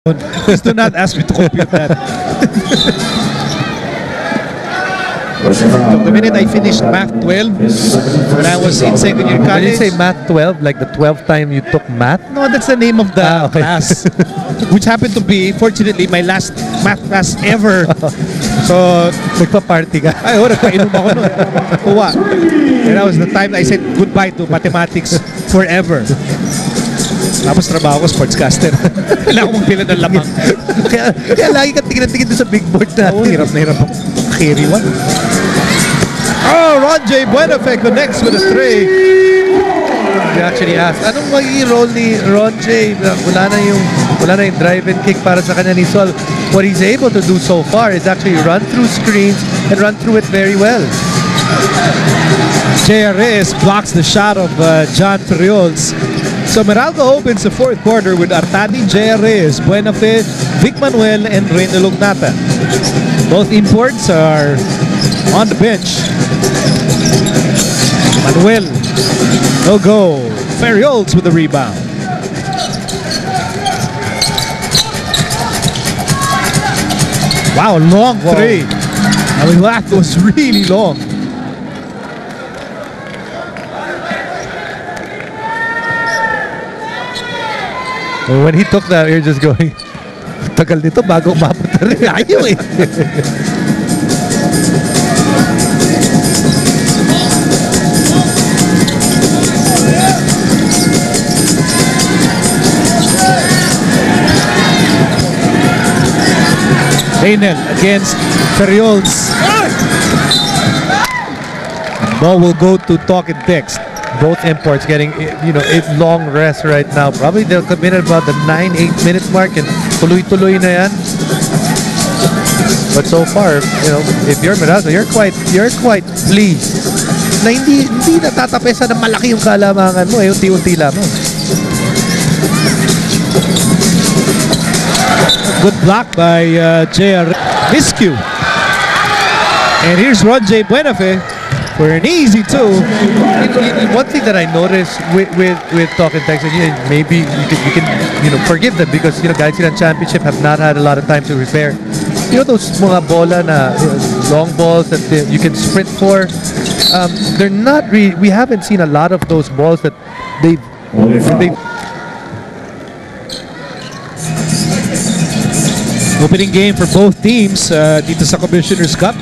Please do not ask me to compute that. From the minute I finished Math 12, when I was in second year Did you college. say Math 12, like the 12th time you took math? No, that's the name of the Okay. class. Which happened to be, fortunately, my last math class ever. So, Nagpa-party ka? ay, nagpainom ako nun. Kuha. And that was the time I said goodbye to mathematics forever. Tapos trabaho ko, sportscaster. Kailangan ko magpila ng lamang. kaya lagi ka tingin-tingin doon sa big board na. Oo, hirap na hirap ako. Carry one. Oh, Ron J. Buenafe connects with a 3. We actually asked, anong magiging role ni Ron J? Wala na yung drive and kick para sa kanya ni Sol. What he's able to do so far is actually run through screens and run through it very well. J.R. Reyes blocks the shot of John Ferriols. So Meralco opens the fourth quarter with Artadi, J.R. Reyes, Buenafe, Vic Manuel, and Reyna Lugnata. Both imports are on the bench. Manuel, no go. Ferriols with the rebound. Wow, long three. I mean, that was really long. When he took that, you're just going, tagal nito bago umabot na rin. Ayaw eh. Reynel against Ferriols. Ball will go to talk and text. Both imports getting, a long rest right now. Probably they'll come in at about the 9-8 minute mark and tuloy-tuloy na yan. But so far, if you're Meralco, you're quite pleased na hindi natatapesa na malaki yung kalamangan mo, unti-unti lamang. Good block by J.R. Miscue. And here's Ron J. Buenafe for an easy two. One thing that I noticed with Talk and Text, maybe you can forgive them because guys in the championship have not had a lot of time to repair. Those mga bola na long balls that you can sprint for. They're not really. We haven't seen a lot of those balls that they've Opening game for both teams dito sa Commissioner's Cup.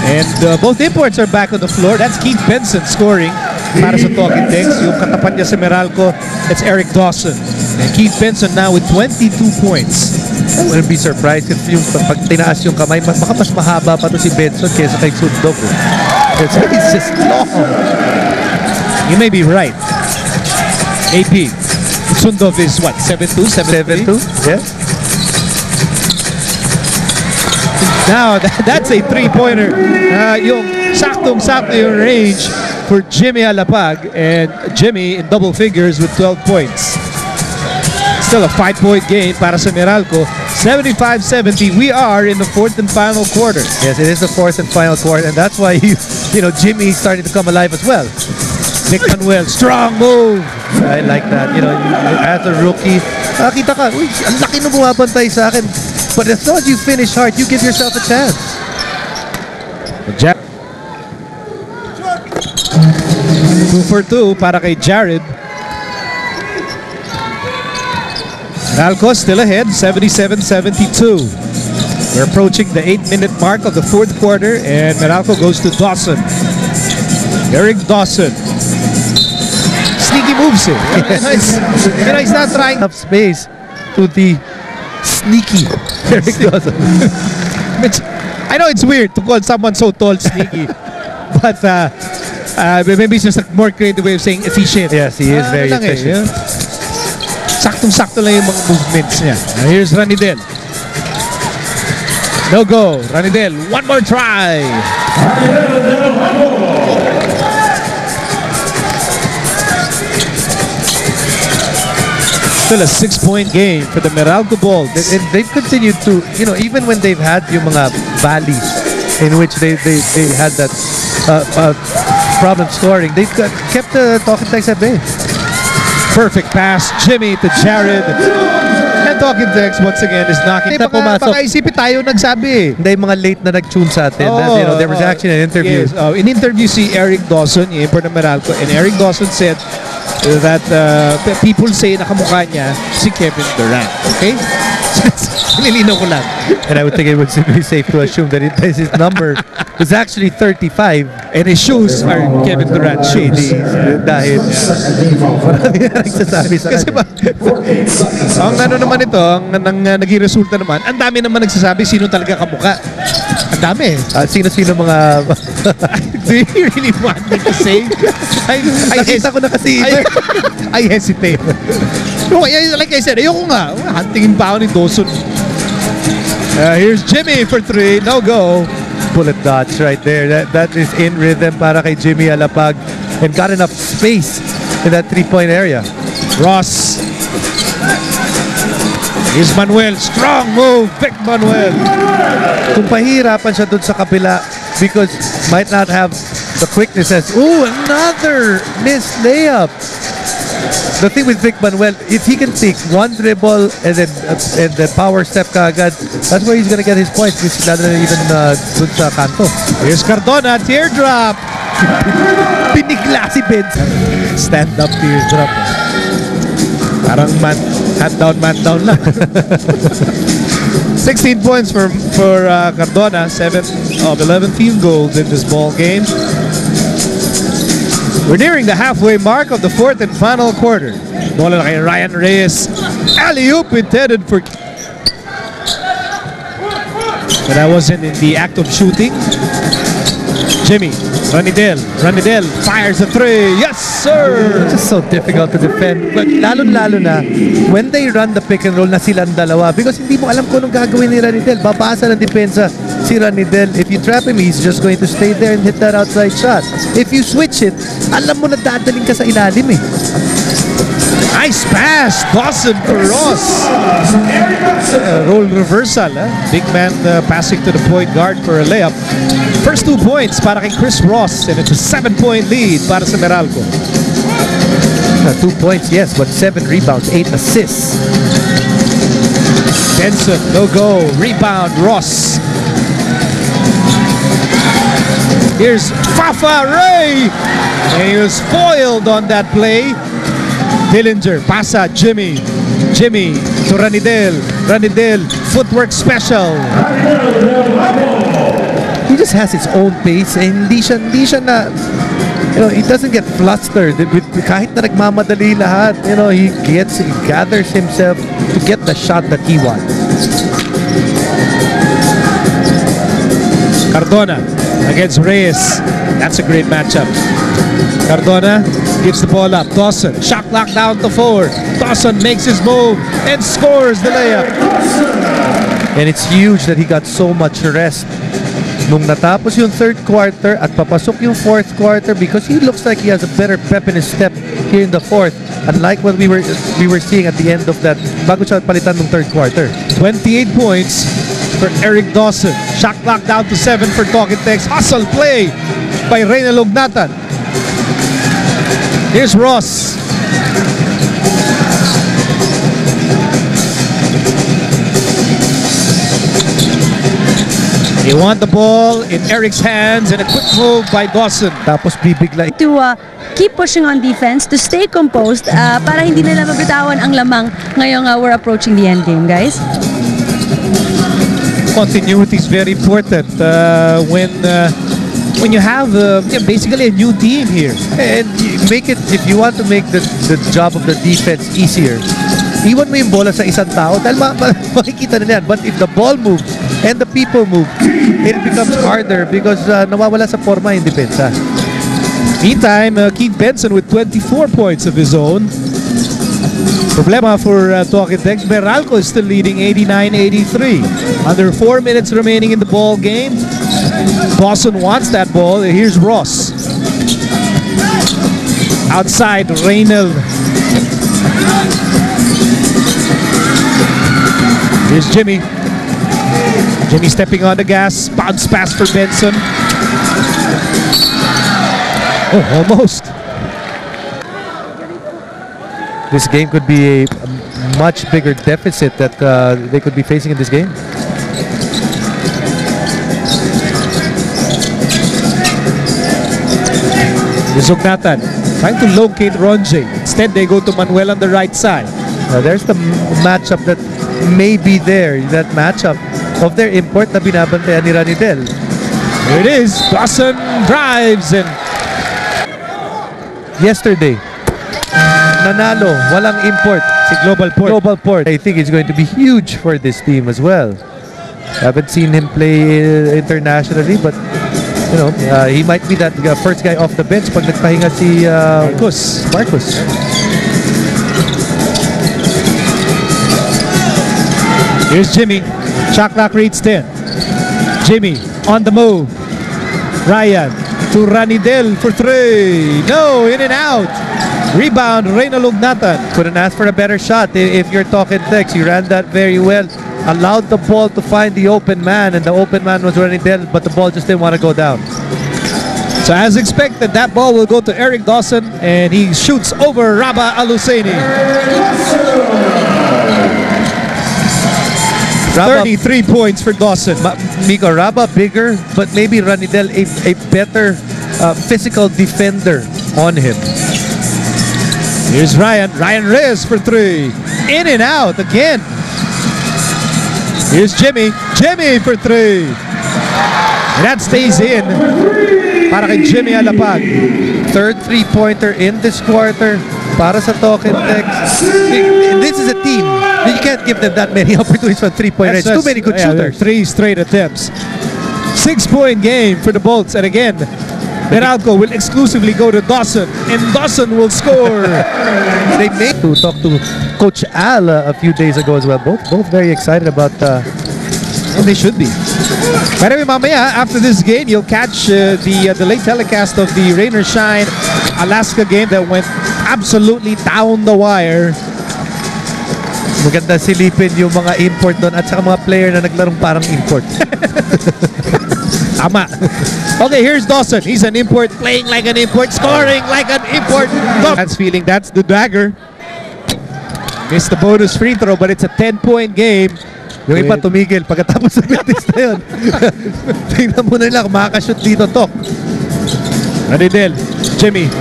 And both imports are back on the floor. That's Keith Benson scoring para sa Talking Text. Yung katapat niya sa Meralco, it's Eric Dawson. And Keith Benson now with 22 points. I wouldn't be surprised if pag tinaas yung kamay, baka mas mahaba pa to si Benson kaysa kay Sundog. It's just long. You may be right. AP. Sundov is what? 7'2"? 7'2"? Yeah. Now, that's a three-pointer. Yung saktong-sakto yung range for Jimmy Alapag. And Jimmy in double figures with 12 points. Still a 5-point game para sa Meralco. 75-70. We are in the fourth and final quarter. Yes, it is the fourth and final quarter. And that's why, Jimmy is starting to come alive as well. Vic Manuel, strong move. I like that. As a rookie, nakita ka, uy, ang laki na bumabantay sa akin. But as long as you finish hard, you give yourself a chance. 2 for 2 para kay Jared. Meralco still ahead, 77-72. We're approaching the 8-minute mark of the fourth quarter, and Meralco goes to Dawson. Eric Dawson. Sneaky moves it. He's not trying. Enough space to the sneaky Eric Dawson. I know it's weird to call someone so tall sneaky, but maybe it's just a more creative way of saying efficient. Yes, he is very efficient. Saktong-sakto lang yung mga movements niya. Here's Ranidel. No go. Ranidel, one more try. Still a 6-point game for the Meralco Bulls. They've continued to, even when they've had yung mga valleys in which they had that problem scoring, they've kept the Talking Text at bay. Perfect pass, Jimmy to Jared. And Talking Text once again is knocking. Hindi, Baka isipin tayo nagsabi. Hindi, yung mga late na nag-tune sa atin. There was actually an interview. Yes, in interview si Eric Dawson, yung import ng Meralco, and Eric Dawson said that people say na kamukha niya si Kevin Durant. Okay? Nilinaw ko lang. And I would think it would be safe to assume that his number was actually 35. And his shoes are Kevin Durant shades. Dahil marami na nagsasabi sa Kasi ba, ang ano naman ito, ang naging resulta naman, ang dami naman nagsasabi sino talaga kamukha. Ang dami. Sino-sino mga... Do you really want me to say? Nakita ko na kasi. I hesitate. Like I said, ayoko nga. Huntingin pa ako ni Dawson. Here's Jimmy for 3. No go. Bullet dots right there. That is in rhythm para kay Jimmy Alapag and got enough space in that three-point area. Ross. Here's Manuel. Strong move. Vic Manuel. Kung pahirapan siya dun sa kapila because might not have the quickness as, ooh, another missed layup. The thing with Vic Manuel, if he can take one dribble and then power step kaagad, that's where he's gonna get his points. Because lalo na even dun sa kanto. Here's Cardona, teardrop. Pinigla si Benson. Stand up teardrop. Parang man down lang. 16 points for Cardona, 7 of 11 field goals in this ball game. We're nearing the halfway mark of the fourth and final quarter. Bola na kay Ryan Reyes. Alley-oop intended for... But that wasn't in the act of shooting. Jimmy, Ranidel fires a 3. Yes, sir! It's just so difficult to defend. But lalo-lalo na when they run the pick and roll na silang dalawa because hindi mo alam kung anong gagawin ni Ranidel. Babasa ng depensa si Ranidel. If you trap him, he's just going to stay there and hit that outside shot. If you switch it, alam mo na dadaling ka sa ilalim eh. Nice pass, Dawson for Ross. Role reversal. Big man passing to the point guard for a layup. First 2 points para kay Chris Ross, and it's a 7-point lead para sa Meralco. 2 points, yes, but 7 rebounds, 8 assists. Benson, no go. Rebound, Ross. Here's Fafa Ray. And he was foiled on that play. Dillinger, pasa, Jimmy to Ranidel, footwork special. He just has his own pace and hindi siya na, he doesn't get flustered kahit na nagmamadali lahat. He gathers himself to get the shot that he wants. Cardona against Reyes. That's a great matchup. Cardona gives the ball up. Dawson, shot clock down to 4. Dawson makes his move and scores the layup. And it's huge that he got so much rest nung natapos yung third quarter at papasok yung fourth quarter because he looks like he has a better pep in his step here in the fourth, unlike what we were seeing at the end of that bago siya palitan nung third quarter. 28 points for Eric Dawson. Shot clock down to 7 for Talking Text. Hustle play by Reyna Lognatan. Here's Ross. They want the ball in Eric's hands and a quick move by Dawson. Tapos bibigla. To keep pushing on defense, to stay composed, para hindi nila mabitawan ang lamang ngayong we're approaching the end game, guys. Continuity is very important when you have basically a new team here. And make it, if you want to make the job of the defense easier, iwan mo yung bola sa isang tao dahil makikita na yan. But if the ball moves and the people move, it becomes harder because nawawala sa forma yung depensa. Meantime, Keith Benson with 24 points of his own. Problema for Talking Text. Meralco is still leading 89-83. Under 4 minutes remaining in the ball game. Dawson wants that ball. Here's Ross. Outside, Reynolds. Here's Jimmy. Jimmy stepping on the gas. Bounce pass for Benson. Oh, almost. This game could be much bigger deficit that they could be facing in this game. Zugnatan trying to locate Ronje. Instead, they go to Manuel on the right side. There's the matchup that may be there. That matchup of their import na binabantayan ni Ranidel. Here it is. Dawson drives and yesterday, nanalo, walang import. si Global Port. Global Port. I think it's going to be huge for this team as well. Haven't seen him play internationally, but you know, he might be that first guy off the bench pag nagpahinga si Marcus. Here's Jimmy. Shot clock reads 10. Jimmy on the move. Ryan to Ranidel for 3. No, in and out. Rebound, Reyna Lugnatan. Couldn't ask for a better shot. If you're talking Tex, he ran that very well. Allowed the ball to find the open man, and the open man was Ranidel, but the ball just didn't want to go down. So as expected, that ball will go to Eric Dawson, and he shoots over Raba Aluseni. 33 points for Dawson. Miko, Raba bigger, but maybe Ranidel a better physical defender on him. Here's Ryan. Ryan Reyes for 3. In and out again. Here's Jimmy. Jimmy for 3. And that stays in para kay Jimmy Alapag. Third three-pointer in this quarter para sa Token Tex. This is a team. You can't give them that many opportunities for three-point range. Too many good shooters. 3 straight attempts. 6-point game for the Bolts. And again, Meralco will exclusively go to Dawson, and Dawson will score. They made to talk to Coach Al a few days ago as well. Both very excited about. Well, they should be. But anyway, mamaya, after this game, you'll catch the late telecast of the Rain or Shine Alaska game that went absolutely down the wire. Maganda silipin yung mga import doon at saka mga player na naglarong parang import. Tama. Okay, here's Dawson. He's an import, playing like an import, scoring like an import. That's feeling, that's the dagger. Missed the bonus free throw, but it's a 10-point game. Yung iba tumigil pagkatapos ng minutes na yun. Tingnan mo na lang, makakashoot dito, Tok. Ranidel, Jimmy.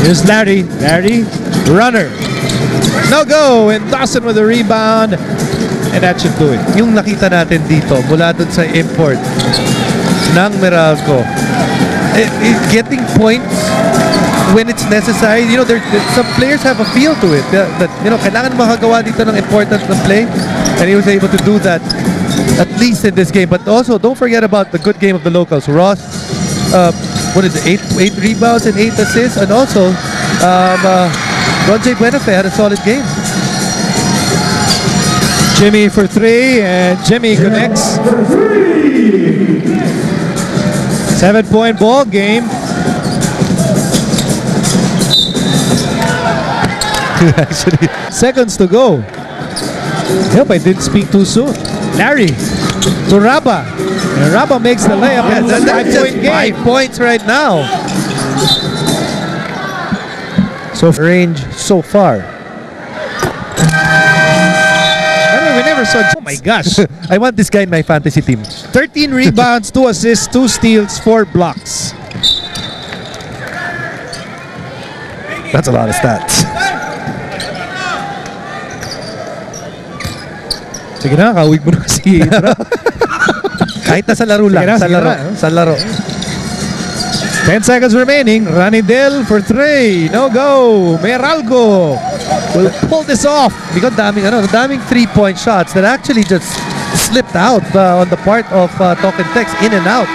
Here's Larry. Larry, runner. No go, and Dawson with a rebound. And that should do it. Yung nakita natin dito, mula dun sa import ng Meralco, getting points when it's necessary. You know, some players have a feel to it. That you know, kailangan makagawa dito ng important na play, and he was able to do that at least in this game. But also, don't forget about the good game of the locals. Ross, what is it? 8 rebounds and 8 assists, and also Ronje Buenafe had a solid game. Jimmy for 3, and Jimmy connects. 7-point ball game. Actually, seconds to go. I hope I didn't speak too soon. Larry to Raba. And Raba makes the layup. Yeah, That's a 5-point game. 5 points right now. So range so far. We never saw. Oh my gosh. I want this guy in my fantasy team. 13 rebounds, 2 assists, 2 steals, 4 blocks. That's a lot of stats. Sige na, kawig mo na kasi. Kahit na sa laro lang. Sa laro. 10 seconds remaining. Ranidel for 3. No go. Meralco will pull this off. Because daming 3-point shots that actually just slipped out on the part of Token Tex, in and out.